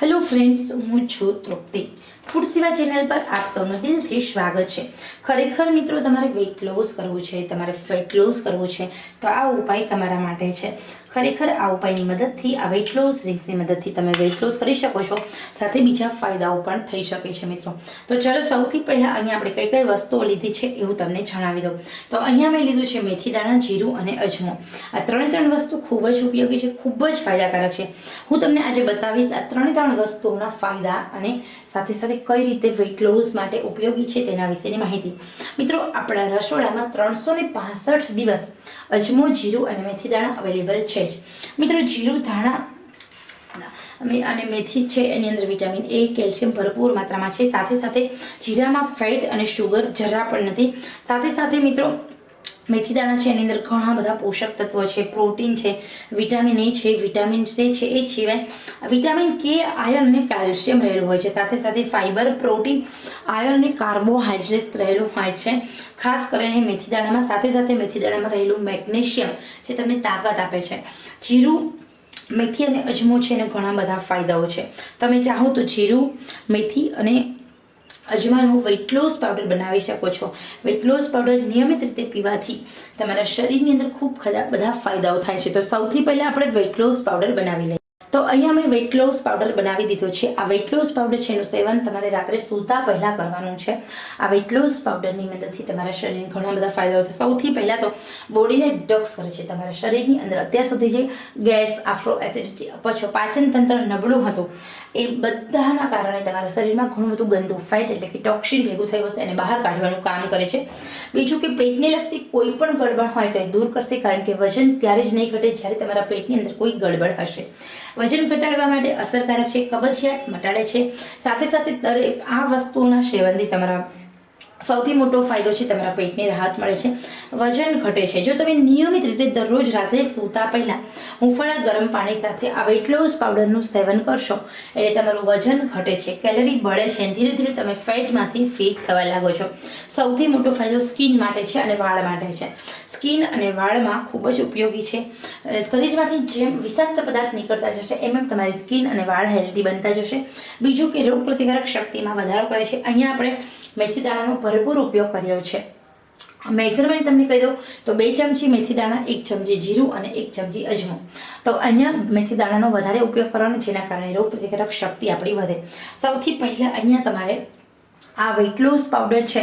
Hello friends, હું છું તૃપ્તિ. Food સેવા ચેનલ પર આપ સૌનું દિલથી સ્વાગત છે. ખરેખર મિત્રો, તમારે વેઇટ લોસ કરવું છે, તમારે ફેટ લોસ કરવું છે, તો આ ઉપાય તમારા માટે છે. ખરેખર આ ઉપાયની મદદથી, આ વેઇટ લોસ ડ્રિંક્સની મદદથી તમે વેઇટ લોસ કરી શકો છો. સાથે બીજા ફાયદાઓ પણ થઈ શકે છે મિત્રો. તો ચલો સૌથી પહેલાં અહીંયા આપણે કઈ કઈ વસ્તુઓ લીધી છે એ હું તમને જણાવી દઉં. તો અહીંયા મેં લીધું છે મેથી દાણા, જીરું અને અજમો. આ ત્રણ વસ્તુ ખૂબ જ ઉપયોગી છે, ખૂબ જ ફાયદાકારક છે. હું તમને આજે બતાવીશ આ ત્રણ વસ્તુઓના ફાયદા અને સાથે સાથે કઈ રીતે વેઇટ લોસ માટે ઉપયોગી છે તેના વિશેની માહિતી. મિત્રો, આપણા રસોડામાં 365 દિવસ અજમો, જીરું અને મેથી દાણા અવેલેબલ છે જ. મિત્રો, જીરું, ધાણા અને મેથી છે એની અંદર વિટામિન એ, કેલ્શિયમ ભરપૂર માત્રામાં છે. સાથે સાથે જીરામાં ફેટ અને શુગર જરા પણ નથી. સાથે સાથે મિત્રો, મેથી દાણા છે એની અંદર ઘણા બધા પોષક તત્વો છે, પ્રોટીન છે, વિટામિન એ છે, વિટામિન સી છે, એ સિવાય વિટામિન કે, આયર્ન અને કેલ્શિયમ રહેલું હોય છે. સાથે સાથે ફાઇબર, પ્રોટીન, આયર્ન અને કાર્બોહાઈડ્રેટ્સ રહેલું હોય છે. ખાસ કરીને મેથી દાણામાં. સાથે સાથે મેથી દાણામાં રહેલું મેગ્નેશિયમ જે તમને તાકાત આપે છે. જીરું, મેથી અને અજમો છે એને ઘણા બધા ફાયદાઓ છે. તમે ચાહો તો જીરું, મેથી અને અજમાનો વેઇટ લોસ પાવડર બનાવી શકો છો. વેઇટ લોસ પાવડર નિયમિત રીતે પીવાથી તમારા શરીરની અંદર ખૂબ બધા ફાયદાઓ થાય છે. તો સૌથી પહેલાં આપણે વેઇટ લોસ પાવડર બનાવી લઈએ. તો અહીંયા મેં વેઇટ લોસ પાવડર બનાવી દીધો છે. આ વેઇટ લોસ પાવડર છે એનું સેવન તમારે રાત્રે સૂતા પહેલાં કરવાનું છે. આ વેઇટ લોસ પાવડરની મદદથી તમારા શરીરને ઘણા બધા ફાયદાઓ થાય. સૌથી પહેલાં તો બોડીને ડિટોક્સ કરે છે. તમારા શરીરની અંદર અત્યાર સુધી જે ગેસ, આફ્રો, એસિડિટી, અપચો, પાચન તંત્ર નબળું હતું એ બધાના કારણે તમારા શરીરમાં ઘણું બધું ગંદુ ફેટ એટલે કે ટોક્સિન ભેગું થયું હશે એને બહાર કાઢવાનું કામ કરે છે. બીજું કે પેટને લગતી કોઈ પણ ગડબડ હોય તો એ દૂર કરશે, કારણ કે વજન ત્યારે જ નહીં ઘટે જ્યારે તમારા પેટની અંદર કોઈ ગડબડ હશે. વજન ઘટાડવા માટે અસરકારક છે, કબજિયાત મટાડે છે. સાથે સાથે દરેક આ વસ્તુઓના સેવનથી તમારા સૌથી મોટો ફાયદો છે તમારા પેટને રાહત મળે છે, વજન ઘટે છે. જો તમે નિયમિત રીતે દરરોજ રાત્રે સૂતા પહેલાં હુંફાળા ગરમ પાણી સાથે આ વેઇટ લોસ પાવડરનું સેવન કરશો એટલે તમારું વજન ઘટે છે, કેલરી બળે છે, ધીરે ધીરે તમે ફેટમાંથી ફિટ થવા લાગો છો. સૌથી મોટો ફાયદો સ્કિન માટે છે અને વાળ માટે છે. સ્કિન અને વાળમાં ખૂબ જ ઉપયોગી છે. શરીરમાંથી જેમ વિષાક્ત પદાર્થ નીકળતા જશે એમ તમારી સ્કિન અને વાળ હેલ્ધી બનતા જશે. બીજું કે રોગ પ્રતિકારક શક્તિમાં વધારો કરે છે. અહીંયા આપણે મેથી દાણાનો ભરપૂર ઉપયોગ કર્યો છે. મેઝરમેન્ટ તમને કહી દઉં તો 2 ચમચી મેથી દાણા, 1 ચમચી જીરું અને 1 ચમચી અજમો. તો અહીંયા મેથી દાણાનો વધારે ઉપયોગ કરવાનો, જેના કારણે રોગ પ્રતિકારક શક્તિ આપણી વધે. સૌથી પહેલાં અહીંયા તમારે આ વેઇટ લોસ પાવડર છે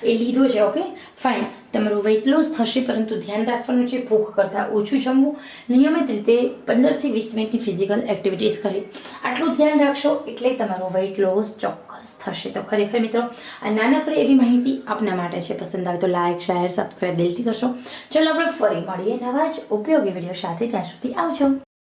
એ લીધો છે. ઓકે ફાઇન, તમારું વેઇટ લોસ થશે, પરંતુ ધ્યાન રાખવાનું છે ભૂખ કરતાં ઓછું જમવું, નિયમિત રીતે 15 થી 20 મિનિટની ફિઝિકલ એક્ટિવિટીઝ કરી. આટલું ધ્યાન રાખશો એટલે તમારું વેઇટ લોસ ચોક્કસ થશે. તો ખરેખર મિત્રો, આ નાનકડી એવી માહિતી આપના માટે છે. પસંદ આવે તો લાઇક, શેર, સબસ્ક્રાઈબ દિલથી કરશો. ચલો આપણે ફરી મળીએ નવા જ ઉપયોગી વિડીયો સાથે. ત્યાં સુધી આવજો.